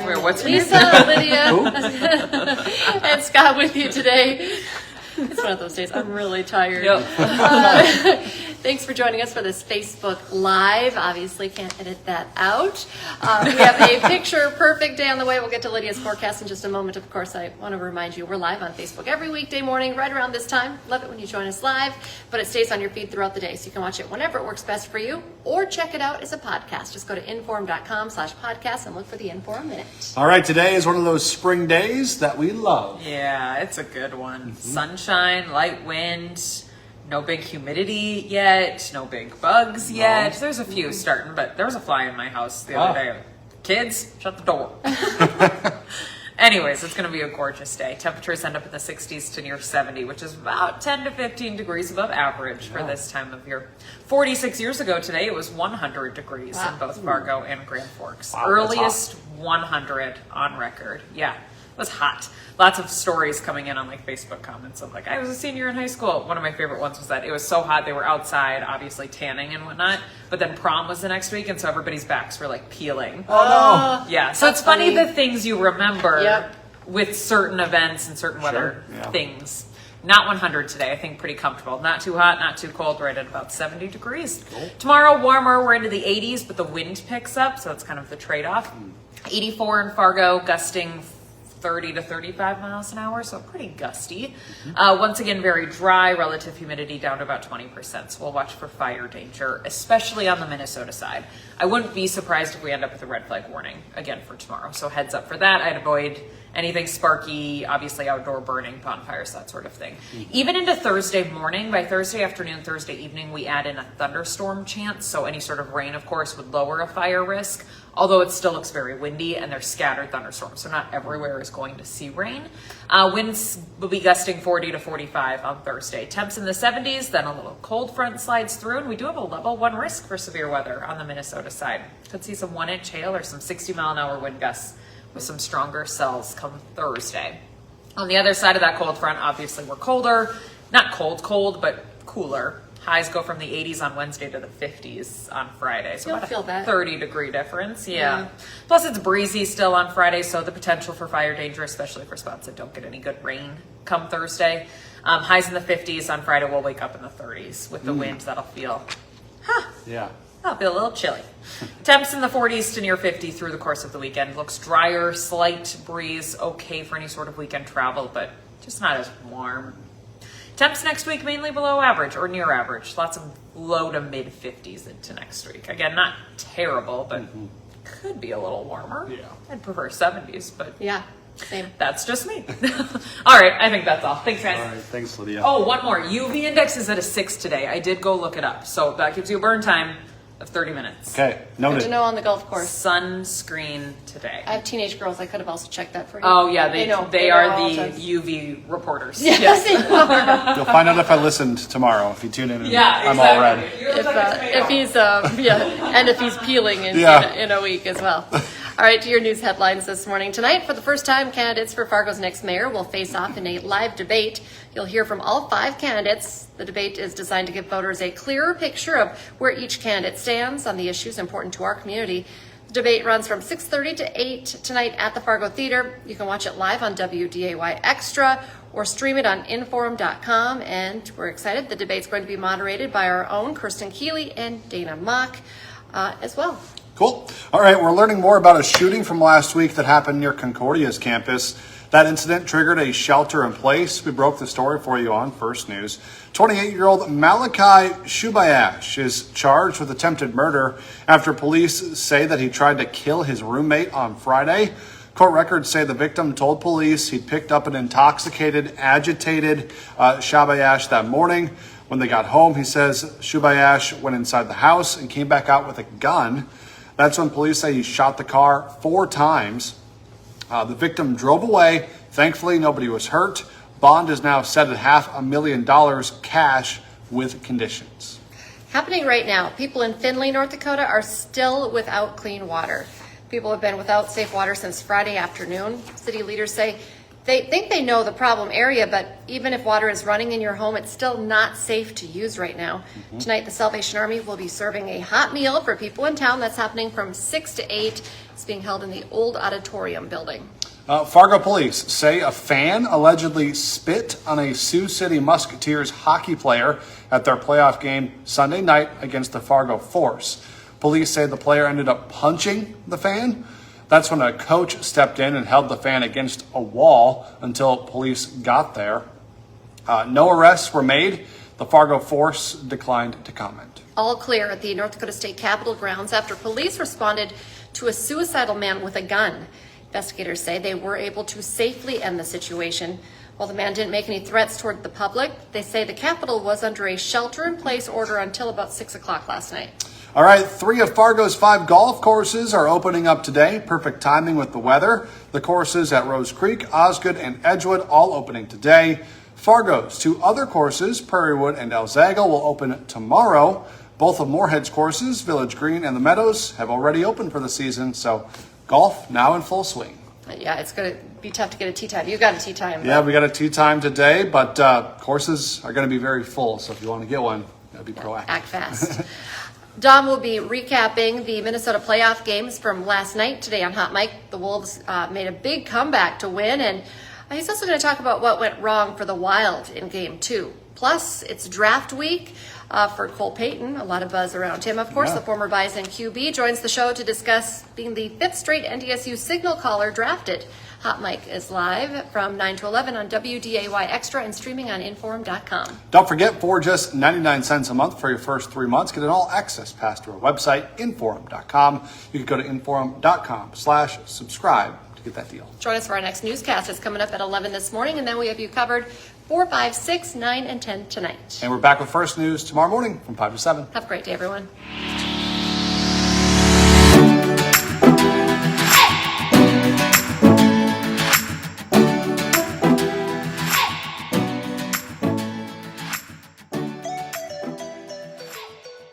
What's Lisa, Lydia, and Scott with you today. It's one of those days. I'm really tired. Yep. Thanks for joining us for this Facebook Live. Obviously, can't edit that out. We have a picture-perfect day on the way. We'll get to Lydia's forecast in just a moment. Of course, I want to remind you, we're live on Facebook every weekday morning, right around this time. Love it when you join us live, but it stays on your feed throughout the day, so you can watch it whenever it works best for you, or check it out as a podcast. Just go to inform.com/podcast and look for the Inform Minute. All right, today is one of those spring days that we love. Yeah, it's a good one. Sunshine, light wind, no big humidity yet, no big bugs yet. There's a few starting, but there was a fly in my house the other day. Kids, shut the door. Anyways, it's going to be a gorgeous day. Temperatures end up in the 60s to near 70, which is about 10 to 15 degrees above average for this time of year. 46 years ago today, it was 100 degrees in both Fargo and Grand Forks. Wow, Earliest 100 on record. Yeah, it was hot. Lots of stories coming in on like Facebook comments of like, I was a senior in high school. One of my favorite ones was that it was so hot they were outside, obviously tanning and whatnot, but then prom was the next week, and so everybody's backs were like peeling. Oh, no. Yeah, so it's funny the things you remember with certain events and certain weather things. Not 100 today, I think pretty comfortable. Not too hot, not too cold, right at about 70 degrees. Cool. Tomorrow, warmer, we're into the 80s, but the wind picks up, so it's kind of the trade-off. 84 in Fargo, gusting 30 to 35 miles an hour, so pretty gusty. Once again, very dry, relative humidity down to about 20%, so we'll watch for fire danger, especially on the Minnesota side. I wouldn't be surprised if we end up with a red flag warning again for tomorrow, so heads up for that. I'd avoid anything sparky, obviously outdoor burning, bonfires, that sort of thing. Even into Thursday morning, by Thursday afternoon, Thursday evening, we add in a thunderstorm chance, so any sort of rain, of course, would lower a fire risk, although it still looks very windy and they're scattered thunderstorms, so not everywhere is going to see rain. Winds will be gusting 40 to 45 on Thursday. Temps in the 70s, then a little cold front slides through, and we do have a level 1 risk for severe weather on the Minnesota side. Could see some 1-inch hail or some 60-mile-an-hour wind gusts with some stronger cells come Thursday. On the other side of that cold front, obviously we're colder. Not cold, but cooler. Highs go from the 80s on Wednesday to the 50s on Friday. So about a 30-degree difference. Yeah. Plus it's breezy still on Friday, so the potential for fire danger, especially for spots that don't get any good rain come Thursday. Highs in the 50s on Friday. We'll wake up in the 30s with the wind. That'll feel, that'll feel a little chilly. Temps in the 40s to near 50 through the course of the weekend. Looks drier, slight breeze, okay for any sort of weekend travel, but just not as warm. Temps next week mainly below average or near average. Lots of low to mid 50s into next week. Again, not terrible, but could be a little warmer. Yeah. I'd prefer 70s, but same. That's just me. All right, I think that's all. Thanks, guys. All right, thanks, Lydia. Oh, one more. UV index is at a 6 today. I did go look it up, so that gives you a burn time of 30 minutes. Okay, noted. Good to know on the golf course. Sunscreen today. I have teenage girls. I could have also checked that for you. Oh, yeah, they are the UV reporters. Yes, they are. You'll find out if I listened tomorrow. If you tune in, I'm all red. If he's and if he's peeling in a week as well. All right, to your news headlines this morning. Tonight, for the first time, candidates for Fargo's next mayor will face off in a live debate. You'll hear from all 5 candidates. The debate is designed to give voters a clearer picture of where each candidate stands on the issues important to our community. The debate runs from 6:30 to 8 tonight at the Fargo Theater. You can watch it live on WDAY Extra or stream it on inform.com. And we're excited. The debate's going to be moderated by our own Kirsten Keeley and Dana Mock as well. Cool. All right, we're learning more about a shooting from last week that happened near Concordia's campus. That incident triggered a shelter in place. We broke the story for you on First News. 28-year-old Malachi Shubayash is charged with attempted murder after police say that he tried to kill his roommate on Friday. Court records say the victim told police he picked up an intoxicated, agitated Shubayash that morning. When they got home, he says Shubayash went inside the house and came back out with a gun. That's when police say he shot the car 4 times. The victim drove away. Thankfully, nobody was hurt. Bond is now set at $500,000 cash with conditions. Happening right now, people in Finley, North Dakota are still without clean water. People have been without safe water since Friday afternoon. City leaders say They think they know the problem area, but even if water is running in your home, it's still not safe to use right now. Tonight, the Salvation Army will be serving a hot meal for people in town. That's happening from 6 to 8. It's being held in the old auditorium building. Fargo police say a fan allegedly spit on a Sioux City Musketeers hockey player at their playoff game Sunday night against the Fargo Force. Police say the player ended up punching the fan. That's when a coach stepped in and held the fan against a wall until police got there. No arrests were made. The Fargo Force declined to comment. All clear at the North Dakota State Capitol grounds after police responded to a suicidal man with a gun. Investigators say they were able to safely end the situation. While the man didn't make any threats toward the public, they say the Capitol was under a shelter-in-place order until about 6 o'clock last night. All right, 3 of Fargo's 5 golf courses are opening up today. Perfect timing with the weather. The courses at Rose Creek, Osgood, and Edgewood all opening today. Fargo's 2 other courses, Prairie Wood and Elzaga, will open tomorrow. Both of Moorhead's courses, Village Green and the Meadows, have already opened for the season, so golf now in full swing. Yeah, it's going to be tough to get a tee time. You got a tee time. Yeah, we got a tee time today, but courses are going to be very full, so if you want to get one, that'd be proactive. Act fast. Don will be recapping the Minnesota playoff games from last night today on Hot Mic. The Wolves made a big comeback to win, and he's also going to talk about what went wrong for the Wild in Game 2. Plus, it's draft week for Cole Payton. A lot of buzz around him. Of course, The former Bison QB joins the show to discuss being the 5th straight NDSU signal caller drafted. Hot Mic is live from 9 to 11 on WDAY Extra and streaming on Inforum.com. Don't forget, for just 99 cents a month for your first 3 months, get an all-access pass to our website, Inforum.com. You can go to Inforum.com/subscribe to get that deal. Join us for our next newscast. It's coming up at 11 this morning, and then we have you covered 4, 5, 6, 9, and 10 tonight. And we're back with First News tomorrow morning from 5 to 7. Have a great day, everyone.